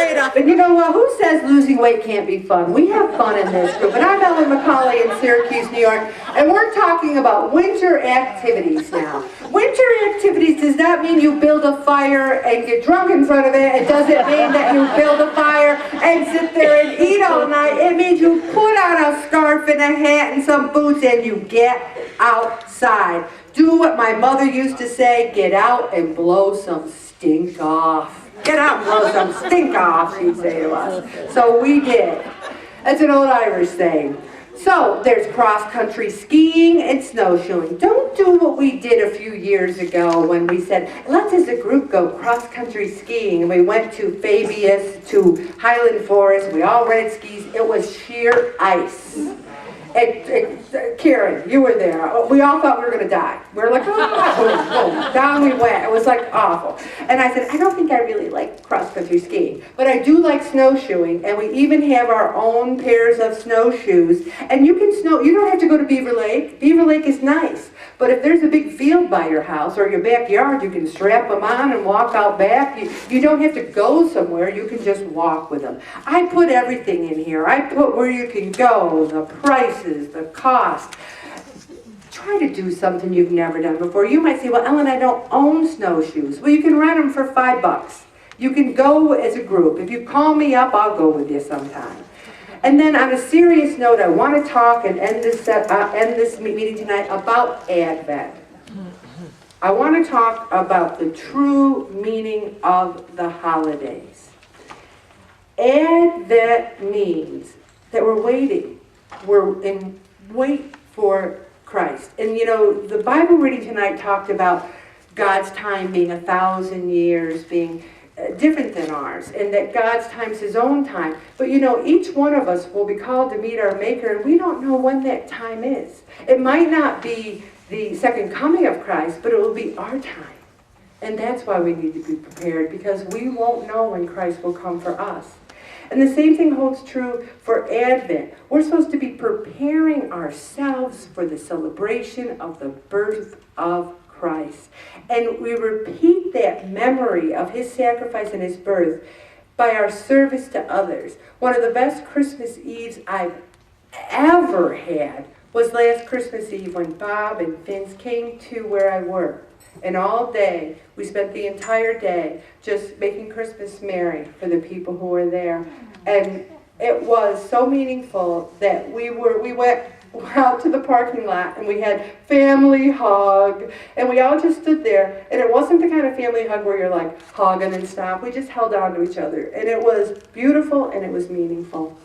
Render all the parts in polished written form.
later. But you know what? Who says losing weight can't be fun? We have fun in this group. And I'm Ellen McCauley in Syracuse, New York, and we're talking about winter activities now. Winter activities does not mean you build a fire and get drunk in front of it. It doesn't mean that you build a fire and sit there and eat all night. It means you put on a scarf and a hat and some boots and you get outside. Do what my mother used to say, get out and blow some stink off. Get out and blow some stink off, she'd say to us. So we did. That's an old Irish saying. So there's cross-country skiing and snowshoeing. Don't do what we did a few years ago when we said, let's as a group go cross-country skiing. And we went to Fabius, to Highland Forest. We all rented skis. It was sheer ice. Karen, you were there. We all thought we were going to die. We were like, oh, boom, boom. Down we went. It was like awful. And I said, I don't think I really like cross-country skiing, but I do like snowshoeing, and we even have our own pairs of snowshoes. And you can you don't have to go to Beaver Lake. Beaver Lake is nice, but if there's a big field by your house or your backyard, you can strap them on and walk out back. You don't have to go somewhere. You can just walk with them. I put everything in here. I put where you can go, the prices, the cost. Try to do something you've never done before. You might say, well, Ellen, I don't own snowshoes. Well, you can rent them for $5. You can go as a group. If you call me up, I'll go with you sometime. And then on a serious note, I want to talk and end this meeting tonight about Advent. I want to talk about the true meaning of the holidays. Advent means that we're waiting. We're in wait for Christ. And you know, the Bible reading tonight talked about God's time being 1,000 years, being different than ours, and that God's time is his own time. But you know, each one of us will be called to meet our Maker, and we don't know when that time is. It might not be the second coming of Christ, but it will be our time. And that's why we need to be prepared, because we won't know when Christ will come for us. And the same thing holds true for Advent. We're supposed to be preparing ourselves for the celebration of the birth of Christ. And we repeat that memory of his sacrifice and his birth by our service to others. One of the best Christmas Eves I've ever had was last Christmas Eve when Bob and Vince came to where I work. And all day, we spent the entire day just making Christmas merry for the people who were there. And it was so meaningful that we went out to the parking lot and we had family hug. And we all just stood there. And it wasn't the kind of family hug where you're like hugging and stuff. We just held on to each other. And it was beautiful and it was meaningful.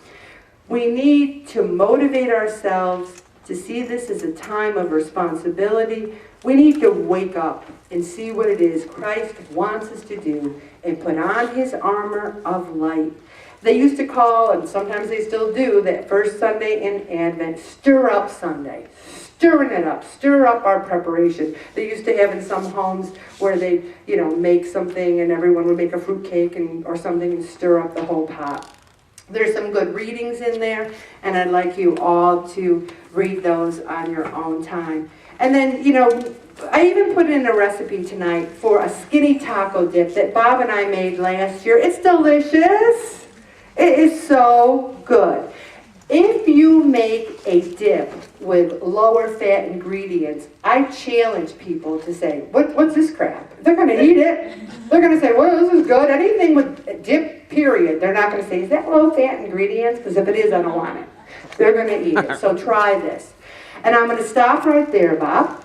We need to motivate ourselves to see this as a time of responsibility. We need to wake up and see what it is Christ wants us to do and put on his armor of light. They used to call, and sometimes they still do, that first Sunday in Advent, Stir Up Sunday. Stirring it up, stir up our preparation. They used to have in some homes where they, make something and everyone would make a fruit cake or something and stir up the whole pot. There's some good readings in there, and I'd like you all to read those on your own time. And then, I even put in a recipe tonight for a skinny taco dip that Bob and I made last year. It's delicious. It is so good. If you make a dip with lower fat ingredients, I challenge people to say, what's this crap? They're going to eat it. They're going to say, well, this is good. Anything with a dip, period. They're not going to say, is that low fat ingredients? Because if it is, I don't want it. They're going to eat it. So try this. And I'm going to stop right there, Bob.